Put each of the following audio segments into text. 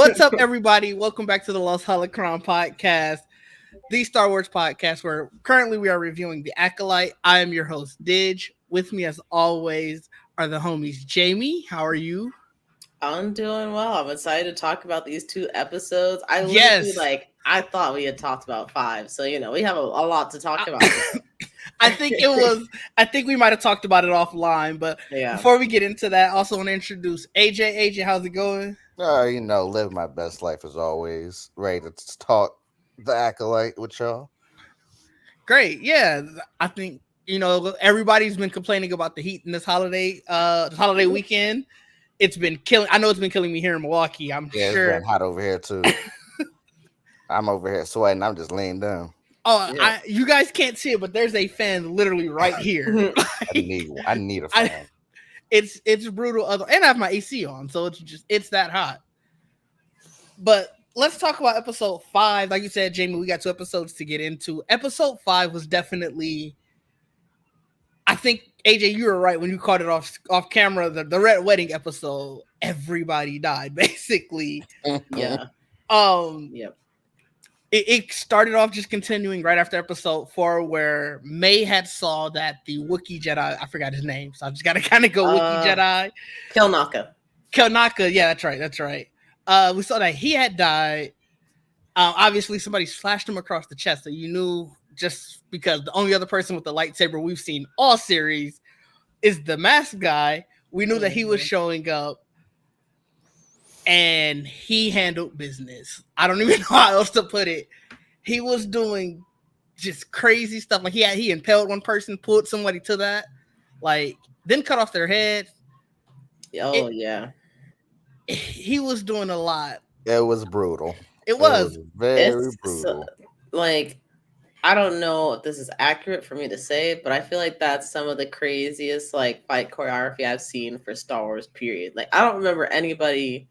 What's up, everybody? Welcome back to the Lost Holocron podcast, the Star Wars podcast, where currently we are reviewing the Acolyte. I am your host, Didge. With me, as always, are the homies. Jamie, how are you? I'm doing well. I'm excited to talk about these two episodes. Yes, I thought we had talked about five, so we have a lot to talk about. I think it was. I think we might have talked about it offline, but Yeah. before we get into that, I also want to introduce AJ. AJ, how's it going? Live my best life as always. Ready to talk the acolyte with y'all. Great, yeah. I think everybody's been complaining about the heat in this holiday weekend. It's been killing. I know it's been killing me here in Milwaukee. I'm Yeah, it's sure. been hot over here too. I'm over here sweating. I'm just laying down. Oh, Yeah. You guys can't see it, but there's a fan literally right here. I need a fan. It's brutal. And I have my AC on, so it's that hot. But let's talk about episode 5. Like you said, Jamie, we got 2 episodes to get into. Episode 5 was definitely. I think AJ, you were right when you caught it off camera. The Red Wedding episode, everybody died basically. Yeah. Yep. It started off just continuing right after episode 4, where May had saw that the Wookiee Jedi, I forgot his name, so I just got to kind of go Wookiee Jedi. Kelnaka, yeah, that's right. We saw that he had died. Obviously, somebody slashed him across the chest, so you knew, just because the only other person with the lightsaber we've seen all series is the masked guy. We knew that he was showing up. And he handled business. I don't even know how else to put it. He was doing just crazy stuff. Like he impaled one person, pulled somebody to that, then cut off their head. Yeah. He was doing a lot. It was brutal. It was very brutal. I don't know if this is accurate for me to say, but I feel like that's some of the craziest fight choreography I've seen for Star Wars, period. I don't remember anybody.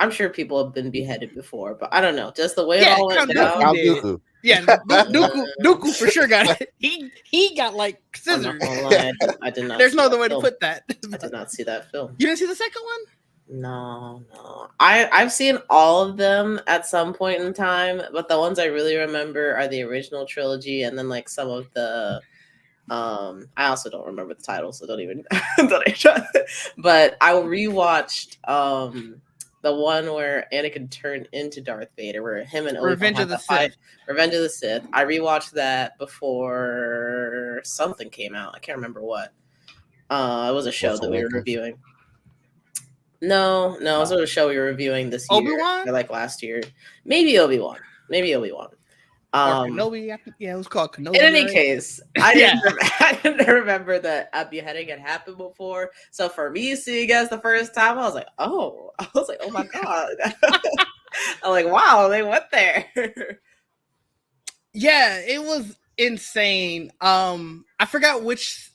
I'm sure people have been beheaded before, but I don't know. Just the way it all went down. Dooku. Yeah, Dooku for sure got it. He got scissors. I did not. There's no other way to put that. I did not see that film. You didn't see the second one? No. I've seen all of them at some point in time, but the ones I really remember are the original trilogy, and then some of the. I also don't remember the title, so don't even. But I rewatched the one where Anakin turned into Darth Vader, where him and Obi-Wan Revenge of the Sith. Revenge of the Sith. I rewatched that before something came out. I can't remember what. It was a show that we were reviewing. No, it was a show we were reviewing this year. Obi-Wan? Or last year. Maybe Obi-Wan. Kenobi, it was called Kenobi. In any case, I didn't remember that a beheading had happened before. So for me seeing it the first time, I was like, oh my god. I'm like, wow, they went there. Yeah, it was insane. I forgot which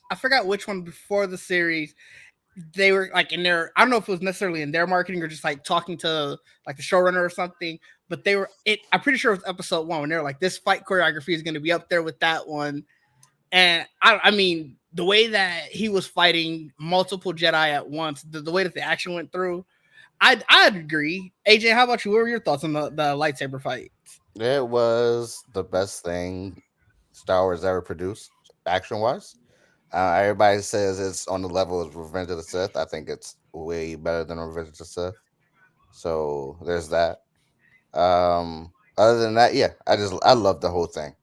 one before the series they were in their. I don't know if it was necessarily in their marketing or just talking to the showrunner or something. But they were I'm pretty sure it was episode 1 when they were this fight choreography is going to be up there with that one. And I mean, the way that he was fighting multiple Jedi at once, the way that the action went through, I'd agree. AJ, how about you? What were your thoughts on the lightsaber fight? It was the best thing Star Wars ever produced, action wise. Everybody says it's on the level of Revenge of the Sith. I think it's way better than Revenge of the Sith. So there's that. Other than that, yeah, I love the whole thing.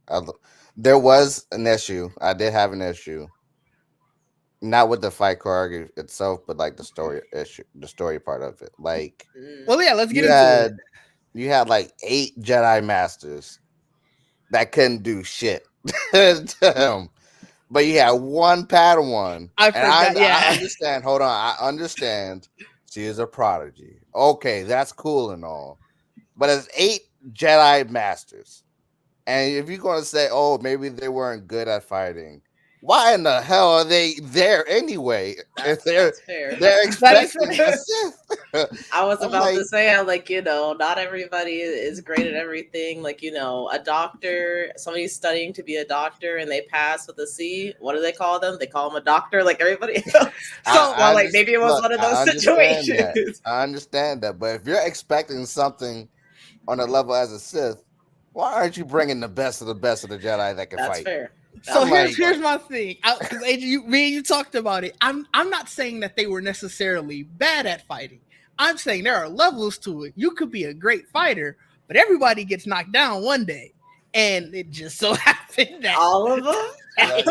There was an issue. I did have an issue, not with the fight choreography itself, but the story issue, the story part of it. Well, yeah, let's get into it. You had 8 Jedi Masters that couldn't do shit, but you had one Padawan. I understand. Hold on, I understand. She is a prodigy. Okay, that's cool and all. But it's 8 Jedi Masters. And if you're going to say, oh, maybe they weren't good at fighting, why in the hell are they there anyway? If That's fair. they're That is expecting a Sith. I was I'm about to like, say, I'm like, not everybody is great at everything. Like, a doctor, somebody's studying to be a doctor and they pass with a C. What do they call them? They call them a doctor like everybody else. So, Well, like maybe it was one of those I understand that. situations. I understand that. But if you're expecting something on a level as a Sith, why aren't you bringing the best of the Jedi that can That's fight? fair. So I'm like- here's my thing. Because me and you talked about it. I'm not saying that they were necessarily bad at fighting. I'm saying there are levels to it. You could be a great fighter, but everybody gets knocked down one day, and it just so happened that All of them.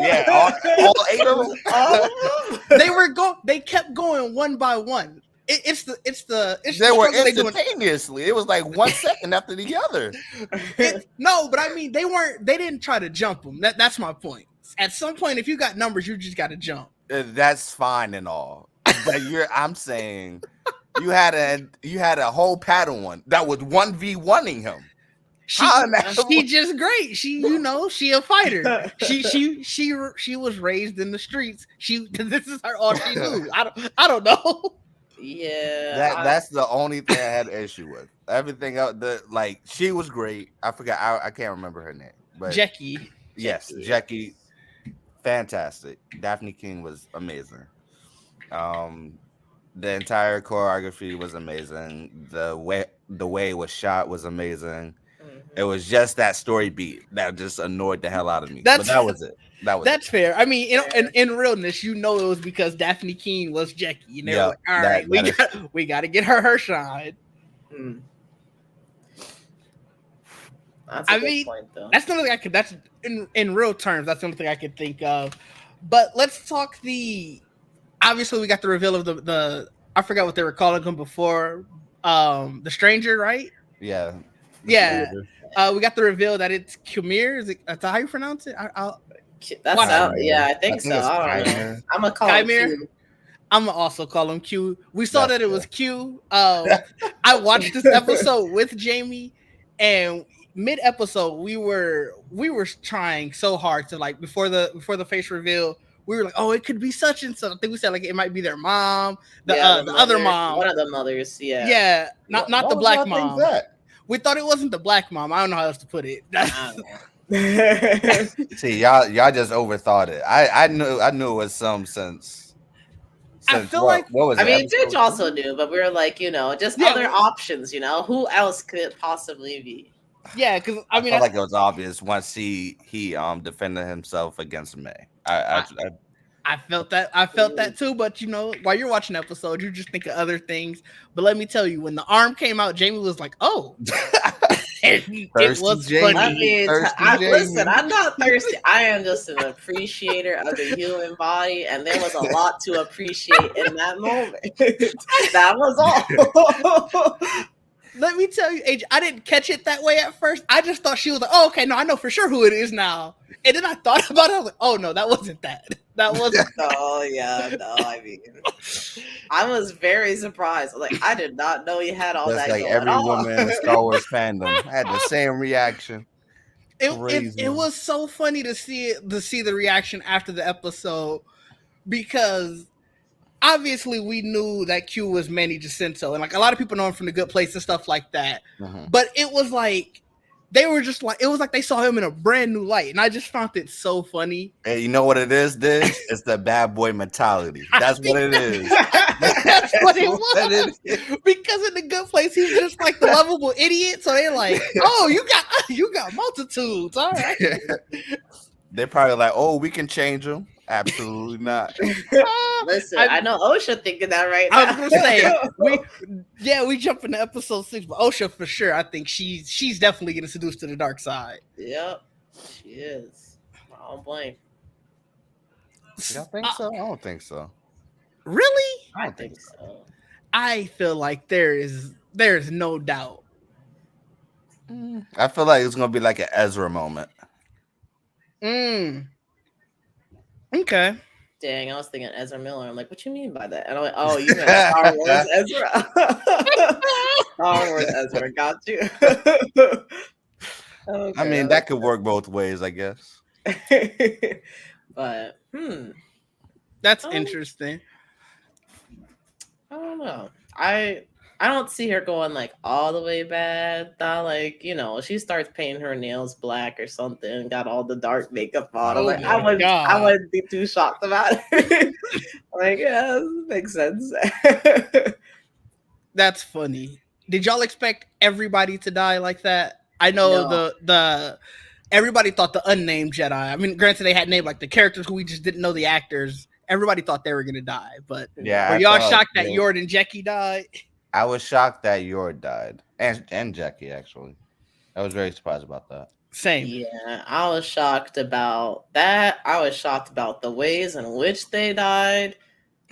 Yeah, all 8 of them. All of them. They kept going one by one. It's the They were struggle they doing. instantaneously. It was like 1 second after the other. No, but I mean they didn't try to jump them. That's my point. At some point, if you got numbers, you just got to jump. That's fine and all, but I'm saying you had a whole Padawan that was 1v1ing him. She just great. She a fighter. She was raised in the streets. This is her all she knew. I don't know. Yeah, That's the only thing I had an issue with. Everything else, she was great. I forgot. I can't remember her name, but Jackie. Yes, Jackie, fantastic. Daphne King was amazing. The entire choreography was amazing. The way it was shot was amazing. It was just that story beat that just annoyed the hell out of me. But that was it. That's fair. I mean, in realness, it was because Daphne King was Jackie, and they were like, "All right, we got to get her shine." That's a good point, though. That's the only thing I could. That's in real terms. That's the only thing I could think of. But let's talk obviously, we got the reveal of the I forgot what they were calling him before. The stranger, right? Yeah. Yeah. We got the reveal that it's Khmer. Is that's how you pronounce it? I think so. I don't know. I'm gonna call him Q. I'm gonna also call him Q. We saw that it was Q. I watched this episode with Jamie, and mid-episode we were trying so hard to before the face reveal. We were like, oh, it could be such and such. I think we said it might be their mom, the other mom, one of the mothers. Yeah, yeah, not the black mom. That? We thought it wasn't the black mom. I don't know how else to put it. See, y'all just overthought it. I knew it was some sense. I feel what was it? I mean, Didge also knew, but we were like, just other options. Who else could it possibly be? Yeah, because I mean, felt like it was obvious once he defended himself against May. I felt that. I felt that too. But while you're watching the episode, you just think of other things. But let me tell you, when the arm came out, Jamie was like, "Oh." It was Jamie. funny. Listen, I'm not thirsty. I am just an appreciator of the human body, and there was a lot to appreciate in that moment. That was all. Let me tell you, AJ, I didn't catch it that way at first. I just thought she was like, "Oh, okay, no, I know for sure who it is now." And then I thought about it. I was like, "Oh no, that wasn't that. That wasn't." Oh yeah, no. I mean, I was very surprised. Like, I did not know he had all that. Like going every on. woman in the Star Wars fandom had the same reaction. It was so funny to see the reaction after the episode, because obviously we knew that Q was Manny Jacinto, and a lot of people know him from The Good Place and stuff like that. But it was like they were just like, it was like they saw him in a brand new light, and I just found it so funny. Hey, you know what it is? It's the bad boy mentality. That's what it is. That's what it was. Because in The Good Place, he's just like the lovable idiot. So they're like, "Oh, you got multitudes. All right." They're probably like, "Oh, we can change them." Absolutely not. Listen, I know OSHA thinking that right now. I was gonna say we jump into episode 6, but OSHA for sure. I think she's definitely getting seduced to the dark side. Yep, she is. I don't blame. You don't think so? I don't think so. Really? I think so. I feel like there is no doubt. I feel like it's gonna be like an Ezra moment. Okay. Dang, I was thinking Ezra Miller. I'm like, what you mean by that? And I'm like, oh, you meant Star Wars Ezra. Star Wars Ezra, got you. Okay. I mean, that could work both ways, I guess. But That's um, interesting. I don't know. I don't see her going like all the way bad. Not like, she starts painting her nails black or something, got all the dark makeup on. I'm Oh Oh like, yeah. my I god. wouldn't be too shocked about it. Like, yeah, this makes sense. That's funny. Did y'all expect everybody to die like that? I know No. the everybody thought the unnamed Jedi. I mean, granted they had named like the characters who we just didn't know the actors. Everybody thought they were gonna die, but Yeah, were No. I y'all thought shocked that Yord and Jackie died? I was shocked that Yor died, and Jackie actually. I was very surprised about that. Same. Yeah, I was shocked about that. I was shocked about the ways in which they died.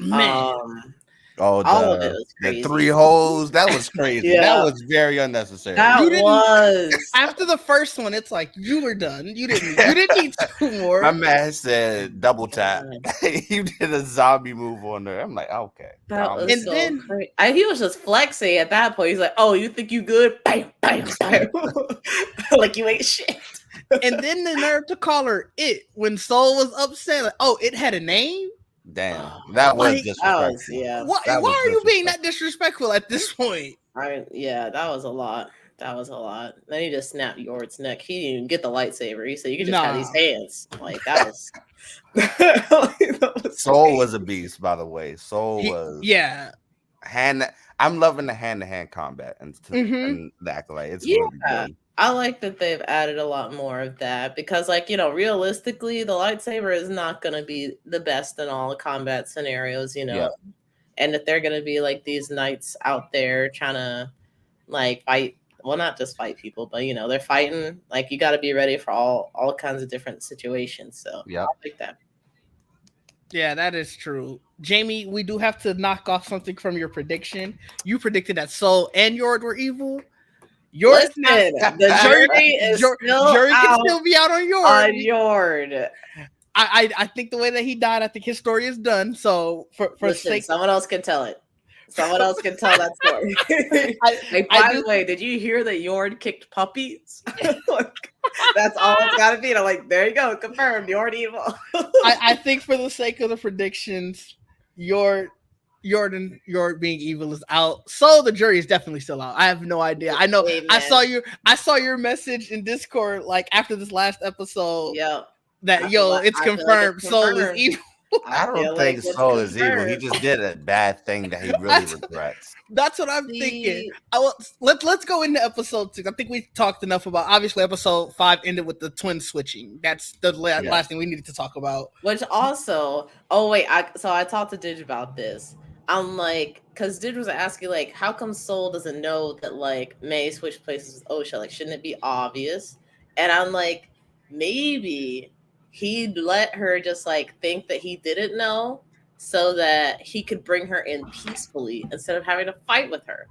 Man. Um, Oh, all of it the was the three crazy. holes, that was crazy. That Yeah, was very unnecessary. You that didn't was. after the first one, it's like you were done. You didn't need two My more. man said double tap. God, You did a zombie move on there. I'm like, okay. that was And so then crazy. He was just flexing at that point. He's like, "Oh, you think you good? Bam, bam, bam!" Like you ain't shit. and then the nerve to call her it when Soul was upset. Like, oh, it had a name? Damn. Oh, That was Like that was disrespectful. why That was why are you being that disrespectful. disrespectful at this point? yeah, that was a lot. That was a lot. Then he just snapped Yord's neck. He didn't even get the lightsaber. He said, "You could just have these Nah. hands." Like that was. That was Soul crazy. was a beast, by the way. Soul was Yeah. hand. I'm loving the hand-to-hand combat Mm-hmm. and the Acolyte. It's really Yeah, good. I like that they've added a lot more of that because, like, realistically, the lightsaber is not going to be the best in all the combat scenarios, Yeah. and that they're going to be like these knights out there trying to like fight. Well, not just fight people, but they're fighting. Like, you got to be ready for all kinds of different situations. So I Yep. like that. Yeah, that is true. Jamie, we do have to knock off something from your prediction. You predicted that Soul and Yord were evil. Yord's not. Listen, the Jury, jury is still jury can out still be out on Yord. on Yord. I think the way that he died, I think his story is done. So for Listen, sake, someone else can tell it. Someone else can tell that story. Like, I by do. the way, did you hear that Yord kicked puppies? Like, that's all it's got to be. And I'm like, there you go, confirmed. Yord evil. I think for the sake of the predictions, Yord being evil is out. So the jury is definitely still out. I have no idea. I know Amen. I saw your message in Discord like after this last episode Yep. that it's I feel like it's confirmed Soul is confirmed. evil. I I don't feel like think it's Soul is evil. He confirmed. just did a bad thing that he really That's, regrets. that's what I'm thinking. See, Let's go into episode 6. I think we talked enough about. Obviously, episode 5 ended with the twin switching. That's the Yeah. last thing we needed to talk about. which also, oh wait, I talked to Didge about this. I'm like, because Didge was asking like, how come Soul doesn't know that like May switched places with Osha? Like, shouldn't it be obvious? And I'm like, maybe he'd let her just like think that he didn't know, so that he could bring her in peacefully instead of having to fight with her.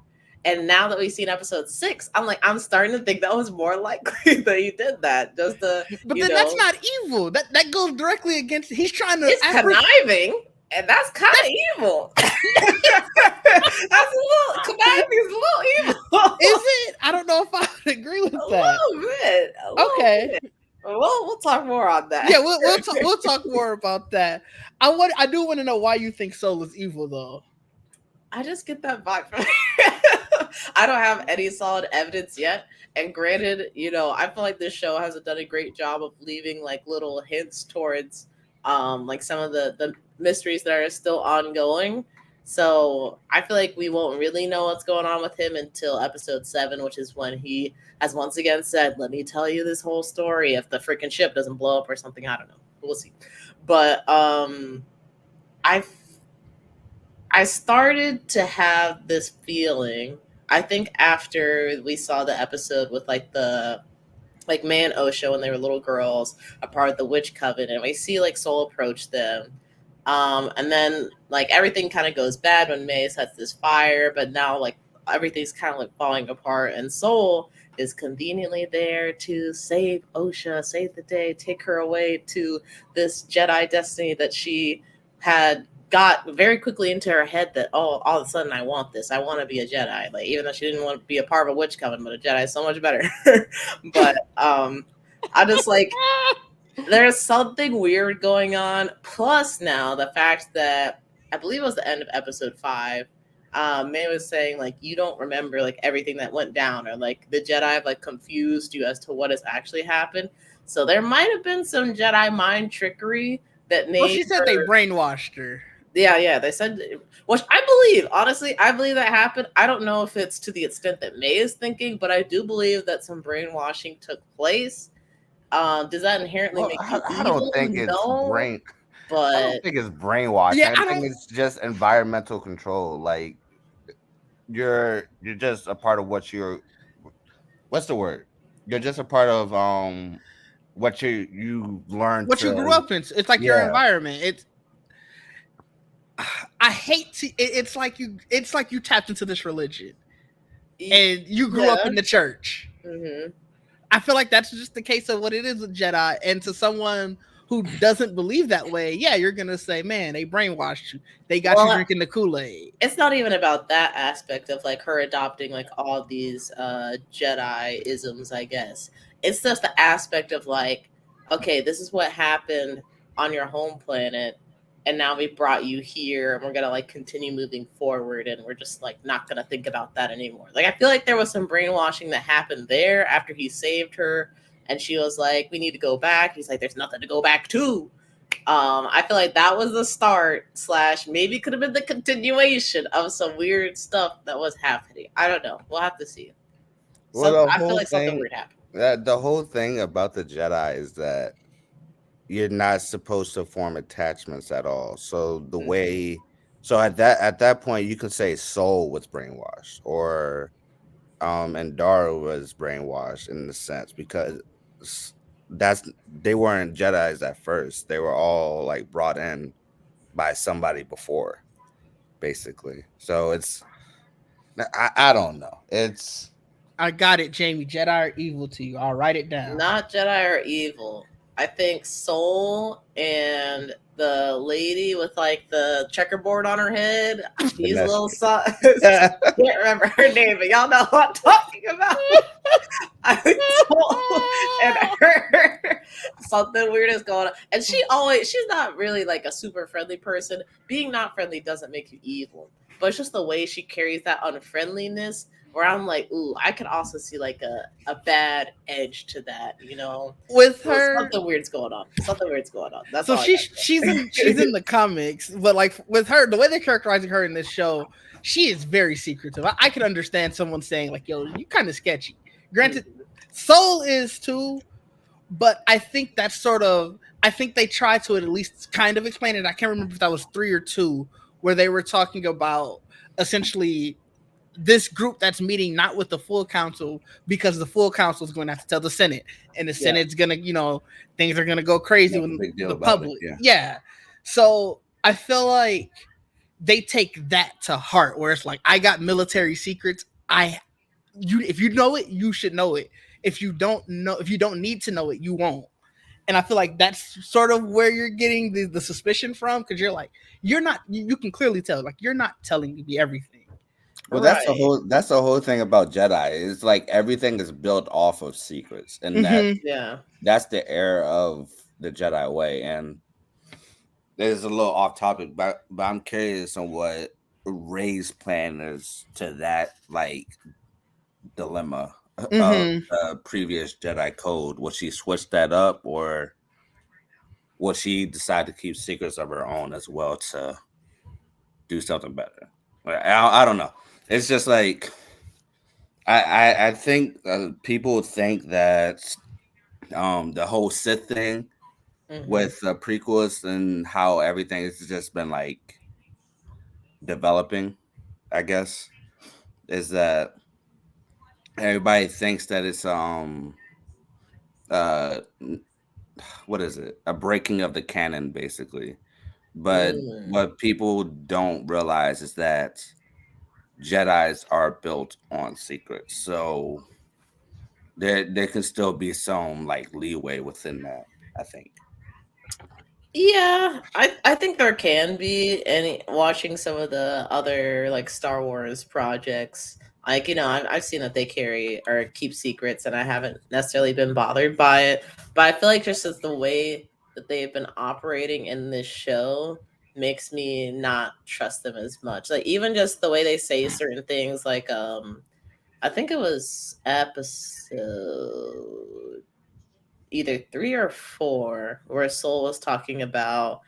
And now that we've seen episode 6, I'm like, I'm starting to think that was more likely that he did that just to, But then that's not evil. That goes directly against. He's trying to. it's conniving, and that's kind of evil. That's a little conniving is a little evil. Is it? I don't know if I would agree with A that. little bit. A little Okay. bit. We'll talk more on that. Yeah, we'll talk more about that. I do want to know why you think Soul is evil though. I just get that vibe from I don't have any solid evidence yet. And granted, I feel like this show hasn't done a great job of leaving like little hints towards like some of the mysteries that are still ongoing. So I feel like we won't really know what's going on with him until episode 7, which is when he has once again said, "Let me tell you this whole story if the freaking ship doesn't blow up or something." I don't know. We'll see. But I I started to have this feeling. I think after we saw the episode with like the like May and Osha when they were little girls, a part of the witch coven, and we see like Soul approach them. And then like everything kind of goes bad when May sets this fire, but now like everything's kind of like falling apart, and Soul is conveniently there to save Osha, save the day, take her away to this Jedi destiny that she had got very quickly into her head that, oh, all of a sudden I want this. I want to be a Jedi. Like, even though she didn't want to be a part of a witch coven, but a Jedi is so much better. But I just like There's something weird going on. Plus, now the fact that I believe it was the end of episode 5. May was saying like you don't remember like everything that went down, or like the Jedi have like confused you as to what has actually happened. So there might have been some Jedi mind trickery that Well, made she said they her. brainwashed her. Yeah, they said, which I believe. Honestly, I believe that happened. I don't know if it's to the extent that May is thinking, but I do believe that some brainwashing took place. Does that inherently Well, make you I don't evil? think it's No, brain. I don't but think it's brainwashing. Yeah, I I think don't. it's just environmental control. Like you're just a part of what you're. What's the word? You're just a part of what you learn What you grew to. up in, it's like your Yeah. environment. It's I hate to. It's like you tapped into this religion and you grew up yeah. in the church. Hmm. I feel like that's just the case of what it is with Jedi. And to someone who doesn't believe that way, yeah, you're gonna say, "Man, they brainwashed you. They got you Well, drinking the Kool-Aid." it's not even about that aspect of like her adopting like all these Jedi isms, I guess. It's just the aspect of like, okay, this is what happened on your home planet, and now we brought you here and we're gonna like continue moving forward, and we're just like not gonna think about that anymore. Like I feel like there was some brainwashing that happened there after he saved her, and she was like, we need to go back. He's like, there's nothing to go back to. I feel like that was the start slash maybe could have been the continuation of some weird stuff that was happening. I don't know. We'll have to see. Well, Some the I feel whole like something thing, weird happened. the whole thing about the Jedi is that you're not supposed to form attachments at all. So the Mm-hmm. way, so at that point, you could say Soul was brainwashed, or and Dara was brainwashed in the sense because s- that's they weren't Jedi's at first. They were all like brought in by somebody before, basically. So I don't know. It's I got it, Jamie. Jedi are evil to you. I'll write it down. Not Jedi are evil. I think Soul and the lady with like the checkerboard on her head, she's a Vanessa. little can't remember her name, but y'all know what I'm talking about. I think Soul and her something weird is going on. And she's not really like a super friendly person. Being not friendly doesn't make you evil. But it's just the way she carries that unfriendliness where I'm like, ooh, I could also see like a bad edge to that, you know? With So her, something weird's going on. Something weird's going on. That's so all I got to she's say. in the comics, but like with her, the way they're characterizing her in this show, she is very secretive. I can understand someone saying like, "Yo, you kind of sketchy." Granted, Mhm. Soul is too, but I think that's sort of. I think they try to at least kind of explain it. I can't remember if that was 3 or 2, where they were talking about essentially this group that's meeting not with the full council because the full council is going to have to tell the Senate, and the Yeah. Senate's gonna, things are gonna go crazy make a when big deal the about it. public, Yeah. yeah. So I feel like they take that to heart, where it's like I got military secrets. If you know it, you should know it. If you don't need to know it, you won't. And I feel like that's sort of where you're getting the suspicion from, because you're like, you're not, you can clearly tell, like, you're not telling me everything. Well, Right. that's the whole thing about Jedi. It's like everything is built off of secrets, and Mm-hmm. Yeah. that's the era of the Jedi way. And there's a little off topic, but I'm curious on what Ray's plan is to that like dilemma of Mm-hmm. the previous Jedi code. Will she switch that up, or will she decide to keep secrets of her own as well to do something better? I don't know. It's just like I think people think that the whole Sith thing Hmm. with the prequels and how everything has just been like developing, I guess, is that everybody thinks that it's uh what is it? A breaking of the canon basically. But Mm. what people don't realize is that Jedi's are built on secrets. So there can still be some like leeway within that, I think. Yeah, I think there can be any watching some of the other like Star Wars projects. Like, I've seen that they carry or keep secrets, and I haven't necessarily been bothered by it. But I feel like just as the way that they've been operating in this show makes me not trust them as much. Like, even just the way they say certain things, like I think it was episode either 3 or 4 where Soul was talking about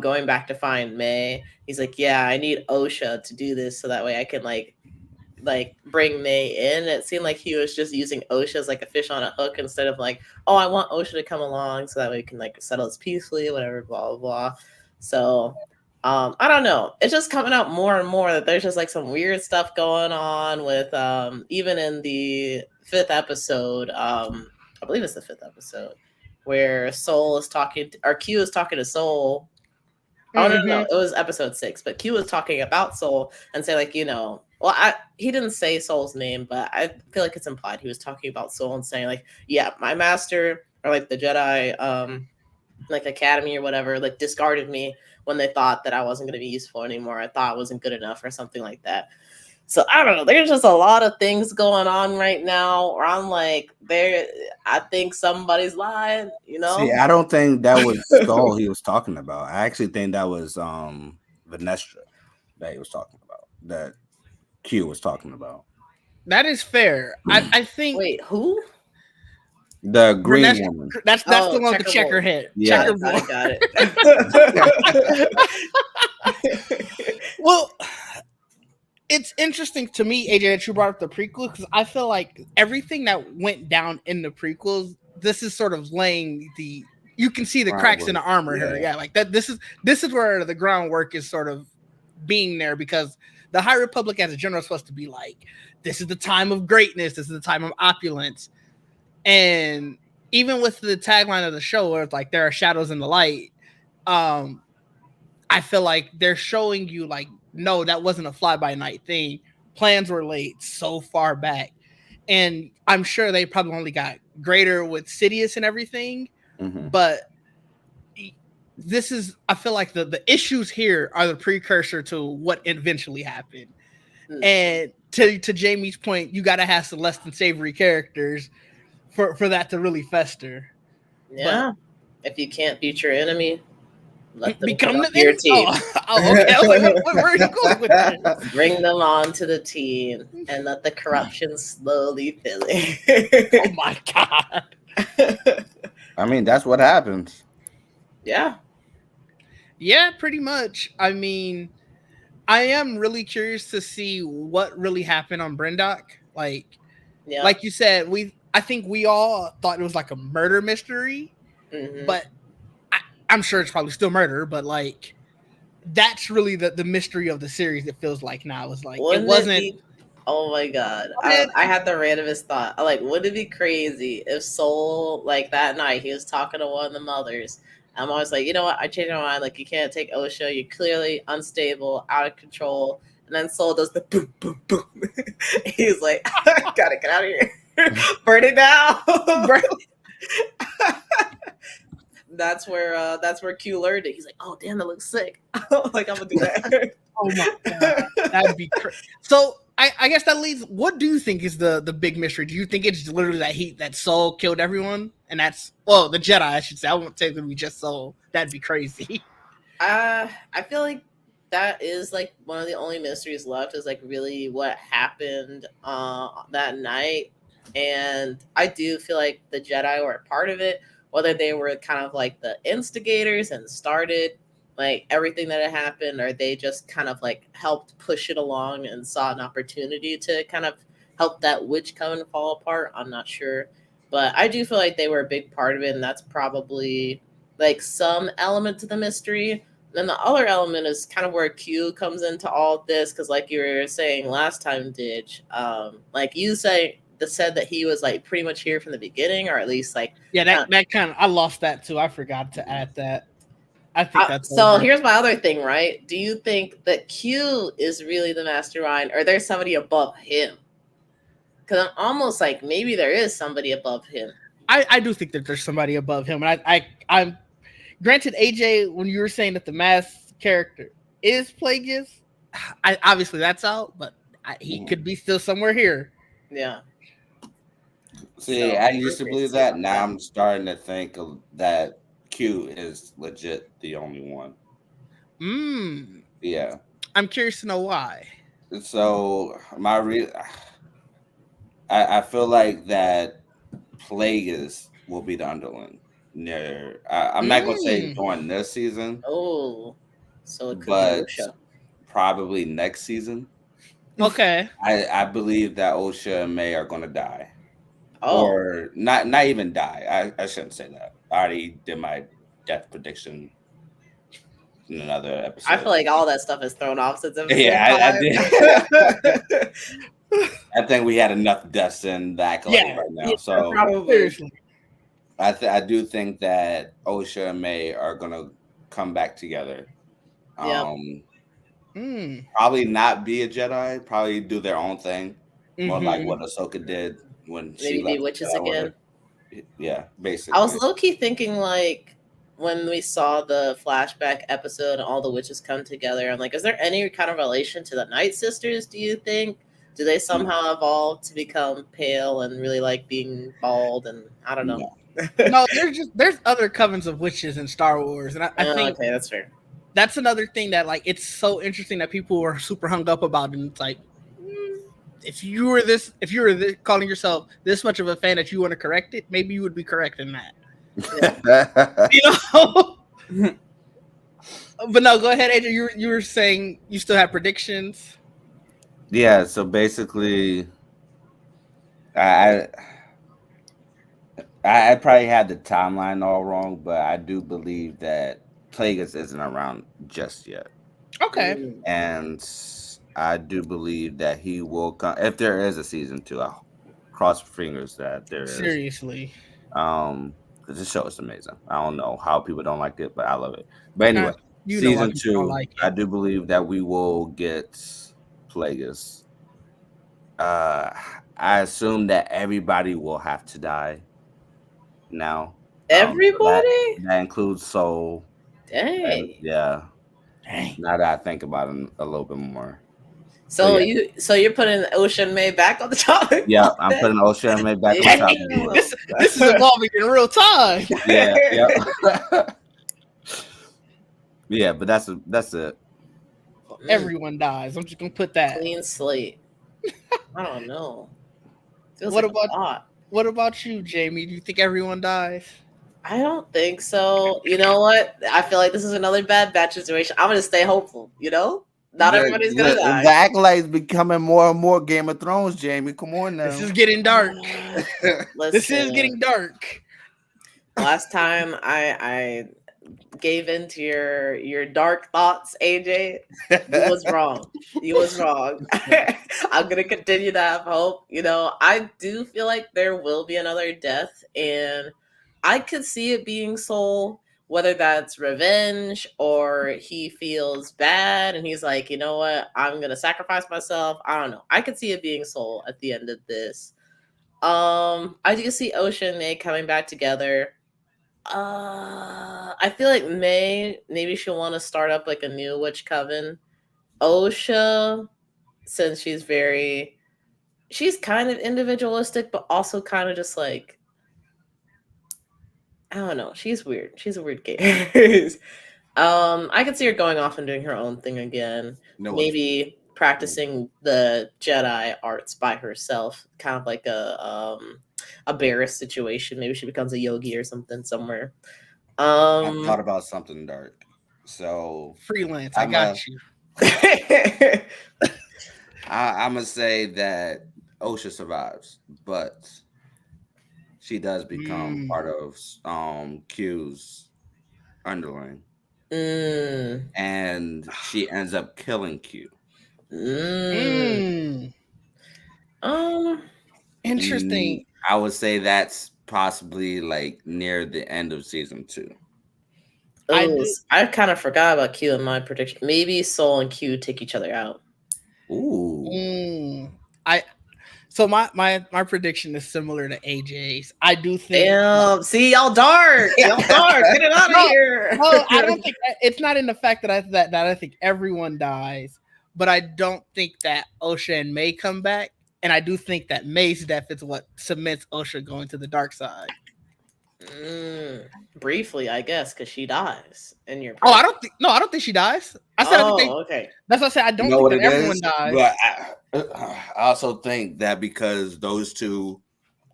going back to find May. He's like, yeah, I need OSHA to do this so that way I can like bring May in. It seemed like he was just using OSHA as like a fish on a hook instead of like, oh, I want OSHA to come along so that way we can like settle this peacefully, whatever, blah blah blah. So I don't know. It's just coming out more and more that there's just like some weird stuff going on with even in the 5th episode, I believe it's the 5th episode, where Soul is talking to, or Q is talking to Soul. Oh no, it was episode 6, but Q was talking about Soul and say like, he didn't say Soul's name, but I feel like it's implied he was talking about Soul and saying like, yeah, my master or like the Jedi like academy or whatever like discarded me when they thought that I wasn't going to be useful anymore. I thought I wasn't good enough or something like that. So I don't know. There's just a lot of things going on right now where I'm like, I think somebody's lying, See, I don't think that was Soul he was talking about. I actually think that was Vanestra that he was talking about. That Q was talking about. That is fair. I think. Wait, who? The green woman. That's the one with the checker head. Yeah, I got it. Well, it's interesting to me, AJ, that you brought up the prequel because I feel like everything that went down in the prequels, this is sort of laying you can see the cracks in the armor here. Yeah, like that. This is where the groundwork is sort of being there because the High Republic as a general is supposed to be like, this is the time of greatness. This is the time of opulence. And even with the tagline of the show where it's like there are shadows in the light, I feel like they're showing you like, no, that wasn't a fly-by-night thing. Plans were laid so far back. And I'm sure they probably only got greater with Sidious and everything. Mm-hmm. But I feel like the issues here are the precursor to what eventually happened. Mm-hmm. And to Jamie's point, you got to have some less than savory characters for that to really fester. Yeah. But if you can't beat your enemy, let them become your team. Oh, okay. I was like, where are you going with this? Bring them on to the team and let the corruption slowly fill in. Oh my God. I mean, that's what happens. Yeah. Yeah, pretty much. I mean, I am really curious to see what really happened on Brendock. Like you said, I think we all thought it was like a murder mystery, but I'm sure it's probably still murder, but like that's really the mystery of the series. It feels like now is like it wasn't. Oh my God, I had the randomest thought. Like, wouldn't it be crazy if Soul like that night he was talking to one of the mothers? I'm always like, you know what? I changed my mind. Like, you can't take OSHA. You're clearly unstable, out of control. And then Soul does the boom, boom, boom. He's like, I gotta get out of here. Burn it down. That's where Q learned it. He's like, oh damn, that looks sick. Like, I'm gonna do that. Oh my God, that'd be crazy. So I guess that leads. What do you think is the big mystery? Do you think it's literally that Soul killed everyone, and that's the Jedi? I should say. I won't say it would be just Soul. That'd be crazy. I feel like that is like one of the only mysteries left. Is like really what happened that night, and I do feel like the Jedi were a part of it. Whether they were kind of like the instigators and started like everything that had happened, or they just kind of like helped push it along and saw an opportunity to kind of help that witch coven fall apart. I'm not sure, but I do feel like they were a big part of it, and that's probably like some element to the mystery. And then the other element is kind of where Q comes into all of this, because like you were saying last time, Didge, like you said that he was like pretty much here from the beginning, or at least like that kind of I lost that too. I forgot to add that. I think that's so. Here's my other thing, right? Do you think that Q is really the mastermind, or there's somebody above him? Because I'm almost like maybe there is somebody above him. I do think that there's somebody above him, and I'm granted, AJ, when you were saying that the masked character is Plagueis, obviously that's out, but He could be still somewhere here. Yeah. See, So, I we're used to curious believe see that. about Now I'm starting to think that Q is legit the only one. Yeah. I'm curious to know why. So I feel like that Plagueis will be the underling. Near, I'm not gonna say during this season, Oh, so it could be but OSHA. probably next season. Okay. I believe that OSHA and May are gonna die, Oh, or not even die. I shouldn't say that. I already did my death prediction in another episode. I feel like all that stuff is thrown off since episode Yeah, I 5. did. I think we had enough deaths in the Acolyte right now. So Probably. Seriously. I do think that OSHA and May are gonna come back together. Yep. Probably not be a Jedi. Probably do their own thing, more like what Ahsoka did when she Maybe be left the witches Jedi again. Order. Yeah, basically. I was low key thinking like when we saw the flashback episode and all the witches come together. I'm like, is there any kind of relation to the Night Sisters? Do you think? Do they somehow evolve to become pale and really like being bald? And I don't know. No, there's other covens of witches in Star Wars, and I think okay, that's fair. That's another thing that like it's so interesting that people are super hung up about, and it's like if you were calling yourself this much of a fan that you want to correct it, maybe you would be correct in that. You know. But no, go ahead, AJ. You were saying you still have predictions. Yeah, so basically, I probably had the timeline all wrong, but I do believe that Plagueis isn't around just yet. Okay. And I do believe that he will come if there is a season 2. I'll cross fingers that there is. Seriously. Because this show is amazing. I don't know how people don't like it, but I love it. But anyway, season 2, like I do believe that we will get Plagueis. I assume that everybody will have to die now. Everybody? That includes Soul. Dang. Yeah. Dang. Now that I think about it a little bit more. So you're putting Ocean May back on the topic? Yeah, I'm putting Ocean May back on top of the This is evolving in real time. Yeah. Yeah, but that's it. Everyone dies. I'm just gonna put that. Clean slate. I don't know. What about you, Jamie? Do you think everyone dies? I don't think so. You know what? I feel like this is another bad batch situation. I'm gonna stay hopeful. You know, not everybody's gonna die. The Acolyte is becoming more and more Game of Thrones. Jamie, come on now. This is getting dark. This is getting dark. Last time I gave into your dark thoughts, AJ. You was wrong. You was wrong. I'm gonna continue to have hope. You know, I do feel like there will be another death, and I could see it being Soul, whether that's revenge or he feels bad and he's like, you know what, I'm gonna sacrifice myself. I don't know. I could see it being Soul at the end of this. I do see Ocean and May coming back together. I feel like May, maybe she'll want to start up like a new witch coven. OSHA, since she's kind of individualistic, but also kind of just like, I don't know. She's weird. She's a weird case. I could see her going off and doing her own thing again. Maybe practicing the Jedi arts by herself, kind of like a Barris situation. Maybe she becomes a yogi or something somewhere. I thought about something dark. So freelance. I got you. I'm gonna say that OSHA survives, but she does become part of Q's underling. And she ends up killing Q. Interesting. I would say that's possibly like near the end of season 2. I kind of forgot about Q in my prediction. Maybe Soul and Q take each other out. Ooh. So my prediction is similar to AJ's. I do think. Damn, see y'all dark. Y'all dark. Get it out of here. No, I don't think it's not in the fact that I think everyone dies, but I don't think that Osha and May come back. And I do think that May's death is what cements Osha going to the dark side. Briefly, I guess, because she dies in your. Oh, I don't think she dies. I said I think okay. That's what I said. I don't You know think what that it everyone is? dies. But I also think that because those two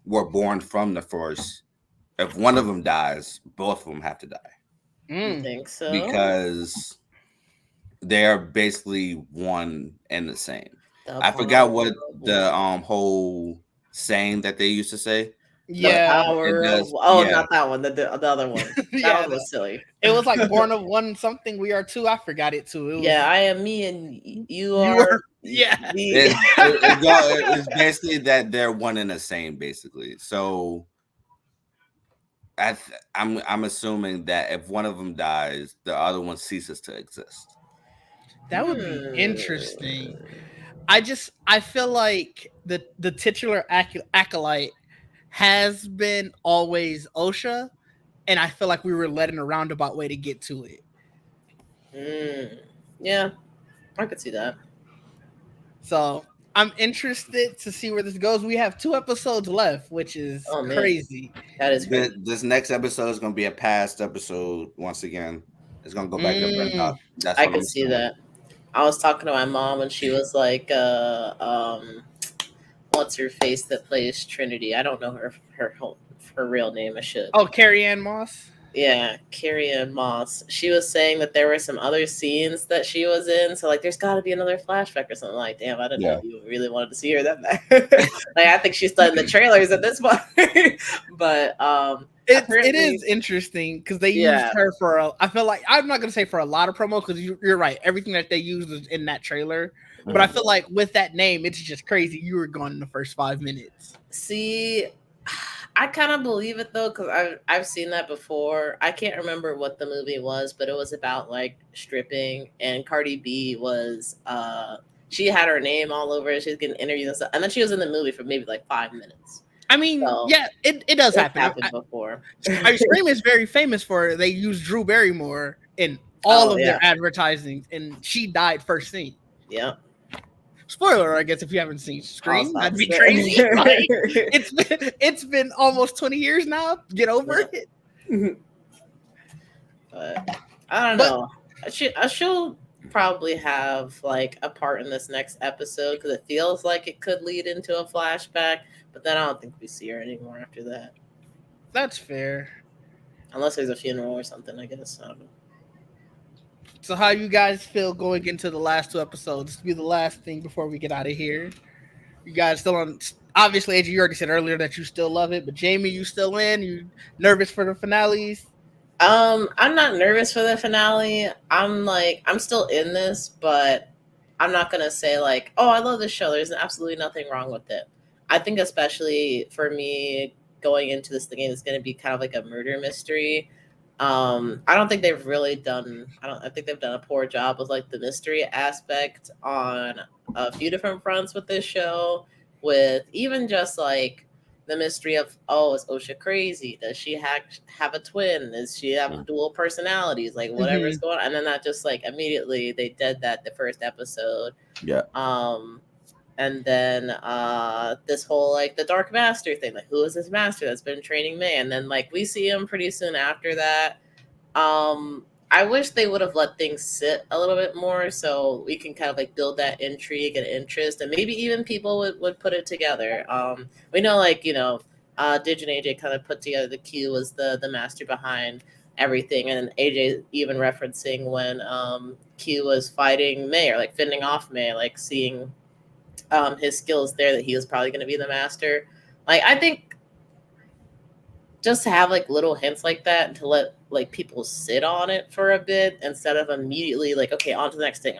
were born from the Force, if one of them dies, both of them have to die. You think so? Because they're basically one and the same. I forgot what the whole saying that they used to say. Yeah. Not that one. The other one. That one was silly. It was like born of one something. We are two. I forgot it too. I am me and you are. Yeah. It's basically that they're one and the same, basically. So I'm assuming that if one of them dies, the other one ceases to exist. That would be interesting. I feel like the titular acolyte has been always Osha, and I feel like we were led in a roundabout way to get to it. Yeah, I could see that. So I'm interested to see where this goes. We have 2 episodes left, which is crazy. That is crazy. This next episode is going to be a past episode once again. It's going to go back to Brenda. I could see that. I was talking to my mom and she was like, what's her face that plays Trinity? I don't know her real name. I should. Oh, Carrie-Anne Moss? Yeah, Carrie-Anne Moss. She was saying that there were some other scenes that she was in. So, like, there's got to be another flashback or something. Like, damn, I didn't know you really wanted to see her that bad. Like, I think she's done the trailers at this point. But it is interesting because they used her for I feel like, I'm not going to say for a lot of promo because you're right. Everything that they used is in that trailer. But I feel like with that name, it's just crazy. You were gone in the first 5 minutes. See, I kind of believe it though, because I've seen that before. I can't remember what the movie was, but it was about like stripping, and Cardi B was she had her name all over it. She was getting interviews and stuff, and then she was in the movie for maybe like 5 minutes. I mean, it does happen. Happened before. Scream is very famous for they use Drew Barrymore in all of their advertising, and she died first scene. Yeah. Spoiler, I guess, if you haven't seen Scream, that'd be crazy. Like, it's been almost 20 years now. Get over it. But I don't know. She'll probably have like a part in this next episode because it feels like it could lead into a flashback. But then I don't think we see her anymore after that. That's fair. Unless there's a funeral or something, I guess. I don't know. So how you guys feel going into the last 2 episodes? This will be the last thing before we get out of here. You guys still on? Obviously, AJ, you already said earlier that you still love it, but Jamie, you still in? You nervous for the finales? I'm not nervous for the finale. I'm still in this, but I'm not gonna say like, oh, I love this show. There's absolutely nothing wrong with it. I think especially for me going into this thing, it's gonna be kind of like a murder mystery. I don't think they've really done. I think they've done a poor job with like the mystery aspect on a few different fronts with this show. With even just like the mystery of, oh, is Osha crazy? Does she have a twin? Does she have dual personalities? Like whatever's going on, and then that just like immediately they did that the first episode. Yeah. And then this whole like the Dark Master thing, like who is this master that's been training May? And then like we see him pretty soon after that. I wish they would have let things sit a little bit more so we can kind of like build that intrigue and interest, and maybe even people would put it together. We know like, you know, Didge and AJ kind of put together the Q was the master behind everything, and AJ even referencing when Q was fighting May or like fending off May, like seeing his skills there that he was probably going to be the master. Like I think just to have like little hints like that and to let like people sit on it for a bit instead of immediately like, okay, on to the next thing.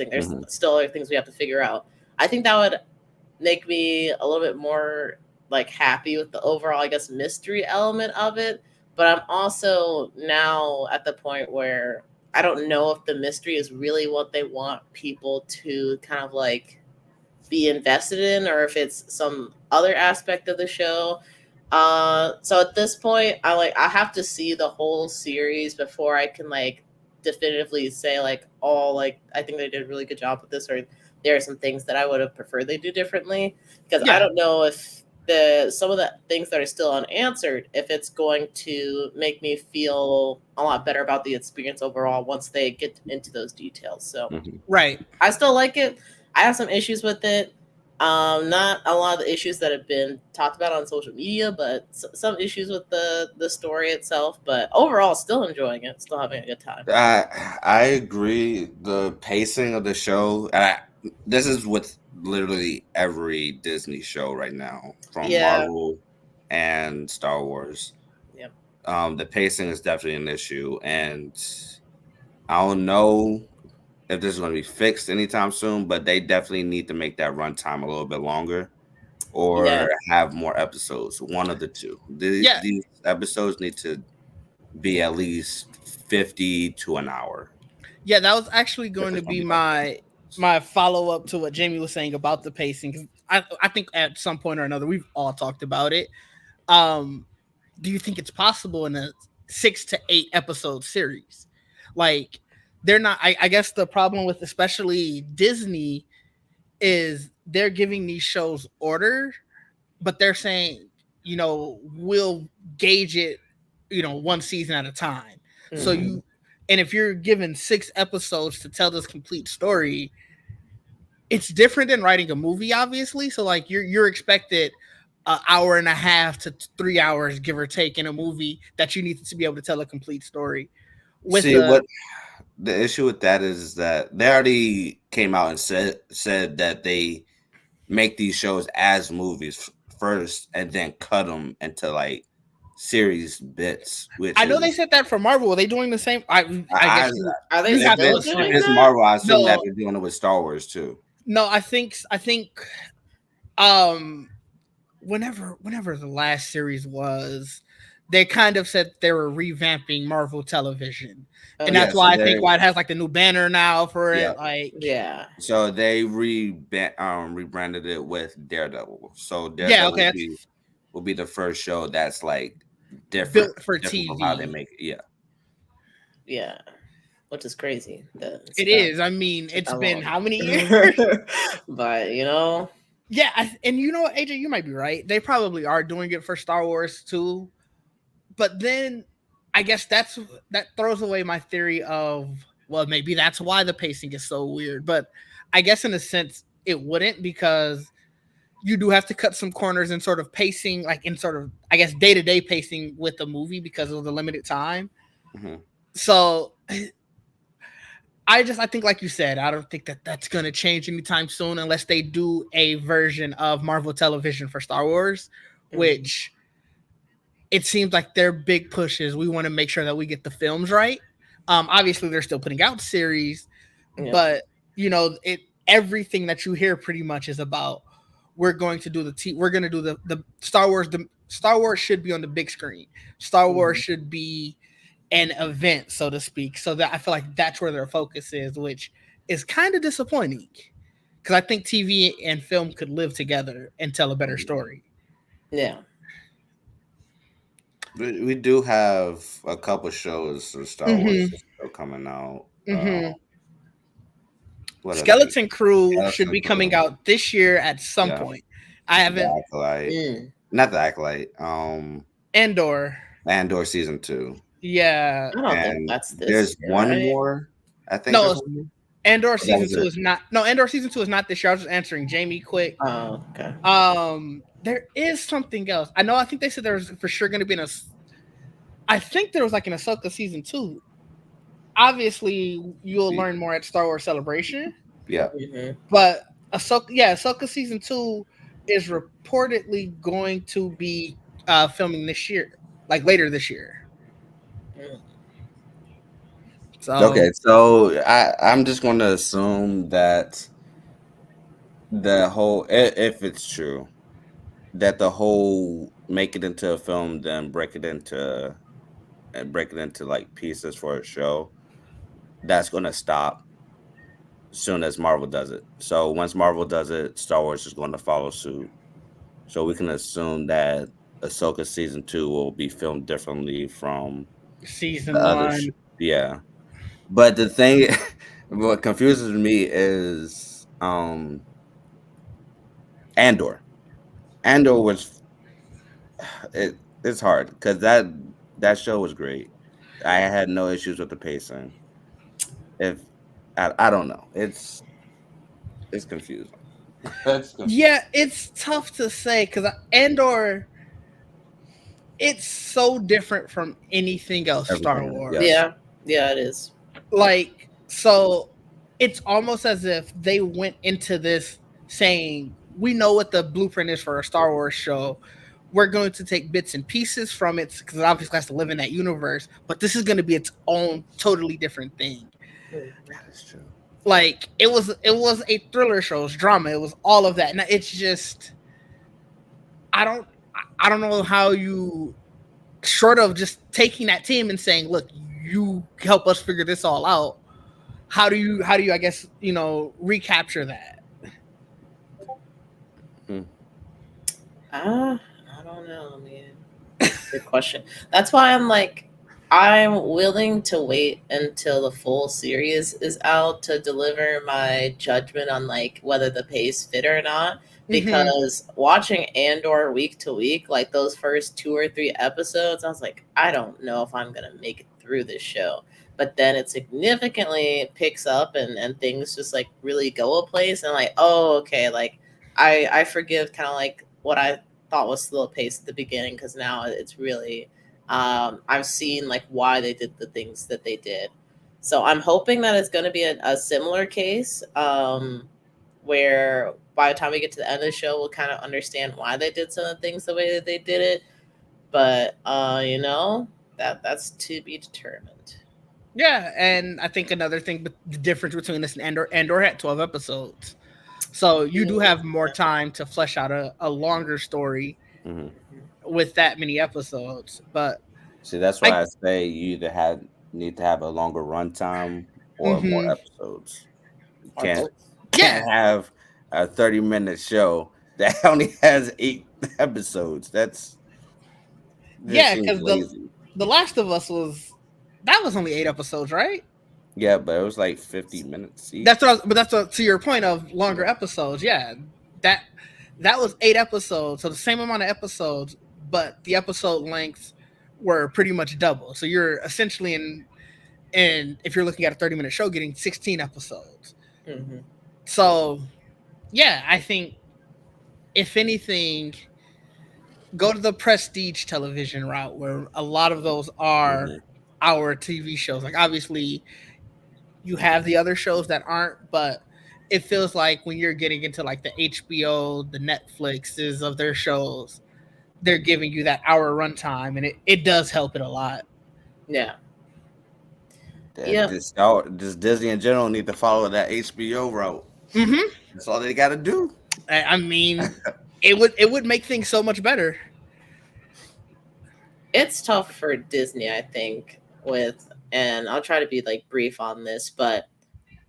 There's still other things we have to figure out. I think that would make me a little bit more like happy with the overall, I guess, mystery element of it. But I'm also now at the point where I don't know if the mystery is really what they want people to kind of like be invested in, or if it's some other aspect of the show. So at this point, I have to see the whole series before I can like definitively say like all like I think they did a really good job with this, or there are some things that I would have preferred they do differently, because I Yeah. don't know if some of the things that are still unanswered, if it's going to make me feel a lot better about the experience overall once they get into those details. So Right. I still like it. I have some issues with it. Not a lot of the issues that have been talked about on social media, but some issues with the story itself. But overall, still enjoying it. Still having a good time. I agree. The pacing of the show. This is with literally every Disney show right now, from Yeah. Marvel and Star Wars. Yep. The pacing is definitely an issue, and I don't know if this is going to be fixed anytime soon, but they definitely need to make that runtime a little bit longer, or Yeah. have more episodes. One of the two. Yeah. These episodes need to be at least 50 to an hour. Yeah, that was actually going to It's gonna be be like my follow up to what Jamie was saying about the pacing. 'Cause I think at some point or another we've all talked about it. Do you think it's possible in a 6 to 8 episode series? Like they're not. I guess the problem with especially Disney is they're giving these shows order, but they're saying, we'll gauge it, one season at a time. So Mhm. and if you're given 6 episodes to tell this complete story, it's different than writing a movie, obviously. So like you're expected an hour and a half to 3 hours, give or take, in a movie that you need to be able to tell a complete story. With See, a what the issue with that is that they already came out and said that they make these shows as movies first and then cut them into like series bits, which I know they is said that for Marvel. Are they doing the same? I I, guess Are they you have to still if doing it's that? Marvel, I assume that No. they're doing it with Star Wars too. No, I think um whenever the last series was, they kind of said they were revamping Marvel Television, and Okay. that's Yeah, so why I think they why it has like the new banner now for yeah. it. Like, Yeah. So they rebranded it with Daredevil. So yeah, Daredevil okay, will be the first show that's like that's different built for different from how they TV. make it. Yeah. Yeah. Which is crazy. It's It that is. I mean, took it's that been long. how many years? But Yeah, and you know what, AJ, you might be right. They probably are doing it for Star Wars too. But then I guess that throws away my theory of, well, maybe that's why the pacing is so weird. But I guess in a sense it wouldn't, because you do have to cut some corners in sort of pacing, like in sort of, I guess, day-to-day pacing with the movie because of the limited time. Mhm. So I think, like you said, I don't think that that's going to change anytime soon unless they do a version of Marvel Television for Star Wars, which it seems like their big push is we want to make sure that we get the films right. Obviously, they're still putting out series, Yeah. but everything that you hear pretty much is about, we're going to do we're going to do the Star Wars. The Star Wars should be on the big screen. Star Wars should be an event, so to speak. So that I feel like that's where their focus is, which is kind of disappointing, because I think TV and film could live together and tell a better story. Yeah. We do have a couple shows of Star Wars that are coming out. What are they? Skeleton Crew should Skeleton be coming Crew. out this year at some Yeah. point. I The haven't. Acolyte. Not the Acolyte. Andor season 2. I Yeah. don't think And that's this there's year, one right? more. I think No, there's one more. Andor That season was 2 it. is not. No, Andor season 2 is not this year. I was just answering Jamie quick. Oh, okay. There is something else. I think they said there was for sure going to be I think there was like an Ahsoka season 2. Obviously, you'll learn more at Star Wars Celebration. Yeah. But Ahsoka season 2 is reportedly going to be filming this year, like later this year. So Okay, so I'm just going to assume that the whole, if it's true, that the whole make it into a film, then break it into like pieces for a show, that's going to stop as soon as Marvel does it. So once Marvel does it, Star Wars is going to follow suit. So we can assume that Ahsoka season 2 will be filmed differently from season the other. 1. Yeah. But the thing, what confuses me is Andor. Andor was it's hard because that show was great. I had no issues with the pacing. If I don't know, it's confusing. That's confusing. Yeah, it's tough to say because Andor, it's so different from anything else Star Everything, Wars. yes. Yeah, yeah, it is. Like, so it's almost as if they went into this saying, we know what the blueprint is for a Star Wars show. We're going to take bits and pieces from it because it obviously has to live in that universe, but this is going to be its own totally different thing. That is true. Like, it was a thriller show, it was drama, it was all of that. And it's just, I don't I don't know how you, short of just taking that team and saying, look, you help us figure this all out, how do you, I guess, recapture that? Hmm. I don't know, man. Good question. That's why I'm like, I'm willing to wait until the full series is out to deliver my judgment on like whether the pace fit or not. Mm-hmm. Because watching Andor week to week, like those first 2 or 3 episodes, I was like, I don't know if I'm gonna make it through this show. But then it significantly picks up and things just like really go a place and like, oh, okay, like I forgive kind of like what I thought was slow paced at the beginning because now it's really I've seen like why they did the things that they did. So I'm hoping that it's going to be a similar case where by the time we get to the end of the show, we'll kind of understand why they did some of the things the way that they did it. But that's to be determined. Yeah, and I think another thing, but the difference between this and Andor had 12 episodes, so you do have more time to flesh out a longer story Hmm. with that many episodes. But See, that's I why I say you either need to have a longer runtime or more hmm episodes. You Or both. yeah, can't have a 30-minute show that only has 8 episodes. That yeah, seems because the lazy. the Last of Us was only 8 episodes, right? Yeah, but it was like 50 minutes That's what each. but that's what, to your point of longer Yeah. episodes. Yeah, that that was 8 episodes, so the same amount of episodes, but the episode lengths were pretty much double. So you're essentially and if you're looking at a 30-minute show, getting 16 episodes. Hmm. So yeah, I think if anything, go to the prestige television route where a lot of those are Hmm. our TV shows. Like, obviously you have the other shows that aren't, but it feels like when you're getting into like the HBO, the Netflixes of their shows, they're giving you that hour runtime, and it does help it a lot. Yeah. That Yep. this Disney in general need to follow that HBO route. Hmm. That's all they got to do. I mean, it would make things so much better. It's tough for Disney, I think, and I'll try to be like brief on this, but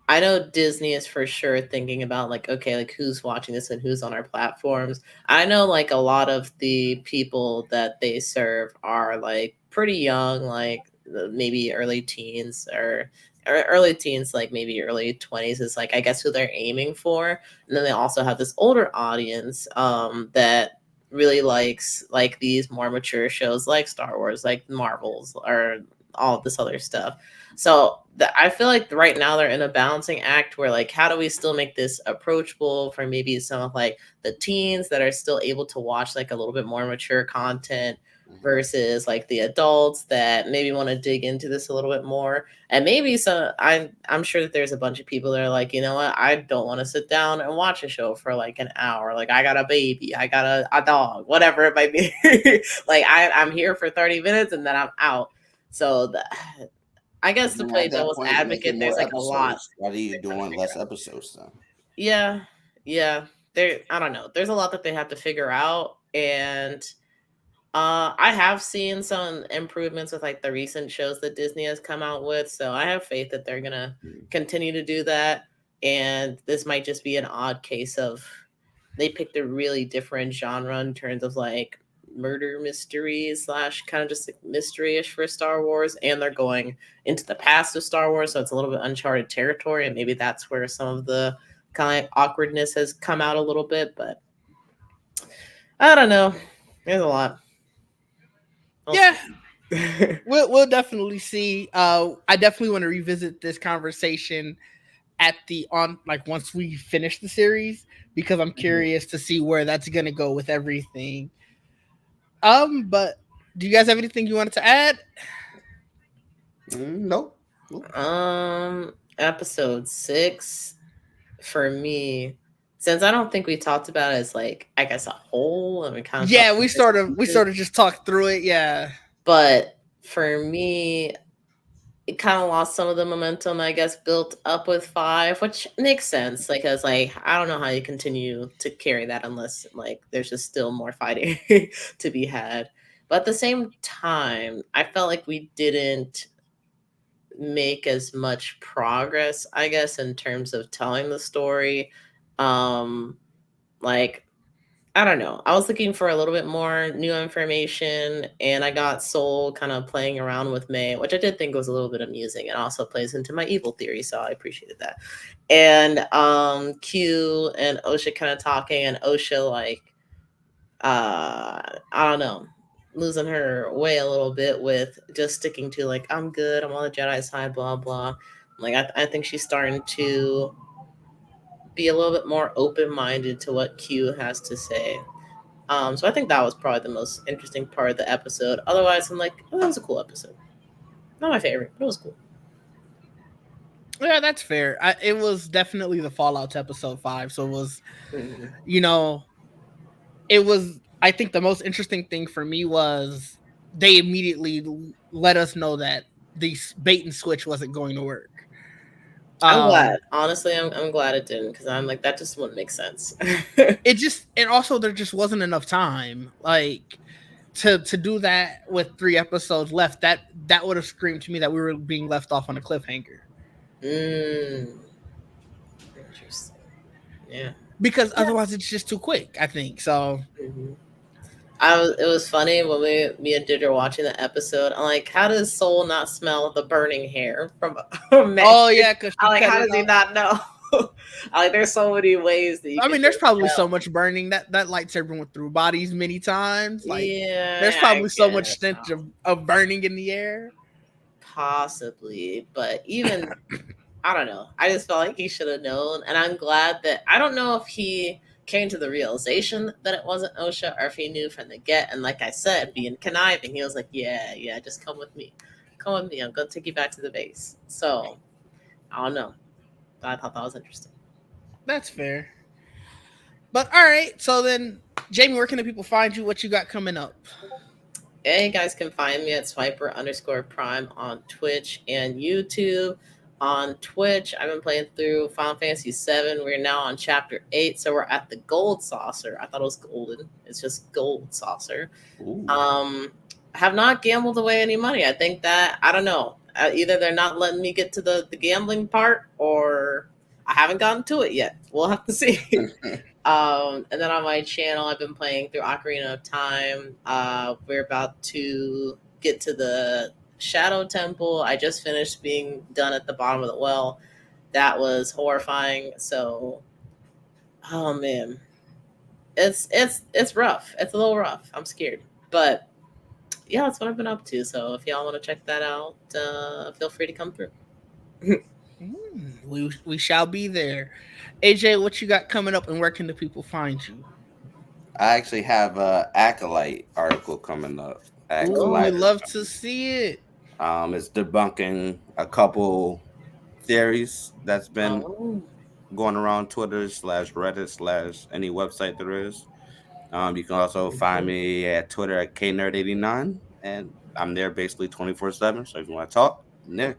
I know Disney is for sure thinking about like, okay, like who's watching this and who's on our platforms. I know like a lot of the people that they serve are like pretty young, like maybe early teens or early teens, like maybe early 20s is like I guess who they're aiming for. And then they also have this older audience that really likes like these more mature shows like Star Wars, like Marvels or all this other stuff. So I feel like right now they're in a balancing act where like how do we still make this approachable for maybe some of like the teens that are still able to watch like a little bit more mature content Hmm. versus like the adults that maybe want to dig into this a little bit more. And maybe some I'm sure that there's a bunch of people that are like, you know what, I don't want to sit down and watch a show for like an hour. Like I got a baby, I got a dog, whatever it might be. Like I'm here for 30 minutes and then I'm out. So I guess to Then play at that devil's point, make it advocate, there's more like a lot. episodes. Why are you doing less episodes then? Yeah, yeah. There, I don't know. There's a lot that they have to figure out, and I have seen some improvements with like the recent shows that Disney has come out with. So I have faith that they're gonna Mm. continue to do that. And this might just be an odd case of they picked a really different genre in terms of like murder mystery slash kind of just like mystery-ish for Star Wars, and they're going into the past of Star Wars, so it's a little bit uncharted territory, and maybe that's where some of the kind of awkwardness has come out a little bit, but I don't know. There's a lot. Yeah. We'll definitely see. I definitely want to revisit this conversation at the on like once we finish the series, because I'm curious to see where that's gonna go with everything. But do you guys have anything you wanted to add? Nope. Episode 6 for me, since I don't think we talked about it as like I guess a whole, and we kind of Yeah, we sort of just talked through it. Yeah, but for me, it kind of lost some of the momentum, I guess, built up with 5, which makes sense. Like, I was like, I don't know how you continue to carry that unless like there's just still more fighting to be had. But at the same time, I felt like we didn't make as much progress, I guess, in terms of telling the story. Like, I don't know. I was looking for a little bit more new information, and I got Soul kind of playing around with May, which I did think was a little bit amusing. It also plays into my evil theory, so I appreciated that. And Q and Osha kind of talking, and Osha like, I don't know, losing her way a little bit with just sticking to like, I'm good, I'm on the Jedi side, blah blah. Like, I think she's starting to be a little bit more open minded to what Q has to say. So I think that was probably the most interesting part of the episode. Otherwise, I'm like, oh, that was a cool episode. Not my favorite, but it was cool. yeah, that's fair. It was definitely the Fallout episode 5, so it was, you know, it was. I think the most interesting thing for me was they immediately let us know that the bait and switch wasn't going to work. I'm glad. Honestly, I'm glad it didn't, because I'm like, that just wouldn't make sense. And also there just wasn't enough time. Like, to do that with 3 episodes left, that would have screamed to me that we were being left off on a cliffhanger. Interesting. Yeah. Because otherwise it's just too quick, I think. So it was funny when me and Didge were watching the episode. I'm like, how does Soul not smell the burning hair from May? Oh yeah, because I'm like, how does he not know? I'm like, there's so many ways that you I mean, there's probably so much burning. That lightsaber went through bodies many times. Like, yeah, there's probably so much stench of burning in the air. Possibly, but even I don't know. I just felt like he should have known, and I'm glad that I don't know if he came to the realization that it wasn't Osha, or if he knew from the get. And like I said, being conniving, he was like, yeah, just come with me. Come with me. I'm going to take you back to the base. So, I don't know. I thought that was interesting. That's fair. But all right. So then, Jamie, where can the people find you? What you got coming up? Yeah, you guys can find me at Swiper_Prime on Twitch and YouTube. On Twitch, I've been playing through Final Fantasy VII. We're now on Chapter 8, so we're at the Gold Saucer. I thought it was golden. It's just Gold Saucer. I have not gambled away any money. I think that, I don't know, either they're not letting me get to the gambling part, or I haven't gotten to it yet. We'll have to see. And then on my channel, I've been playing through Ocarina of Time. We're about to get to the Shadow Temple. I just finished being done at the bottom of the well. That was horrifying. So, oh man, it's rough. It's a little rough. I'm scared, but yeah, that's what I've been up to. So if y'all want to check that out, feel free to come through. We shall be there. AJ, what you got coming up, and where can the people find you? I actually have a Acolyte article coming up. Acolyte. We'd love to see it. It's debunking a couple theories that's been going around Twitter / Reddit / any website there is. You can also find me at Twitter at KNerd89, and I'm there basically 24/7. So if you want to talk, I'm there.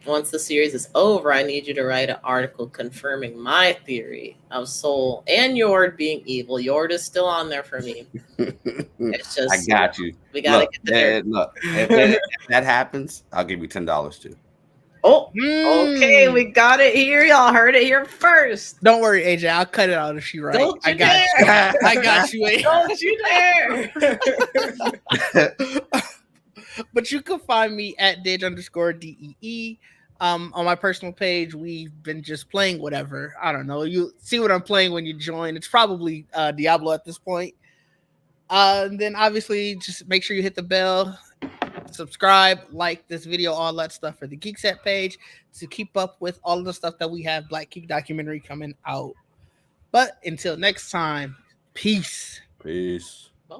Once the series is over, I need you to write an article confirming my theory of Soul and Yord being evil. Yord is still on there for me. It's just, I got you. We gotta get the look. If that happens, I'll give you $10 too. Oh, okay, we got it here. Y'all heard it here first. Don't worry, AJ. I'll cut it out if she right. Don't you I got dare. you. I got you. AJ. Don't you dare. But you can find me at Didge_DEE. On my personal page, we've been just playing whatever. I don't know. You see what I'm playing when you join. It's probably Diablo at this point. And then obviously just make sure you hit the bell, subscribe, like this video, all that stuff for the Geekset page to keep up with all of the stuff that we have Black Geek documentary coming out. But until next time, peace. Peace. Bye.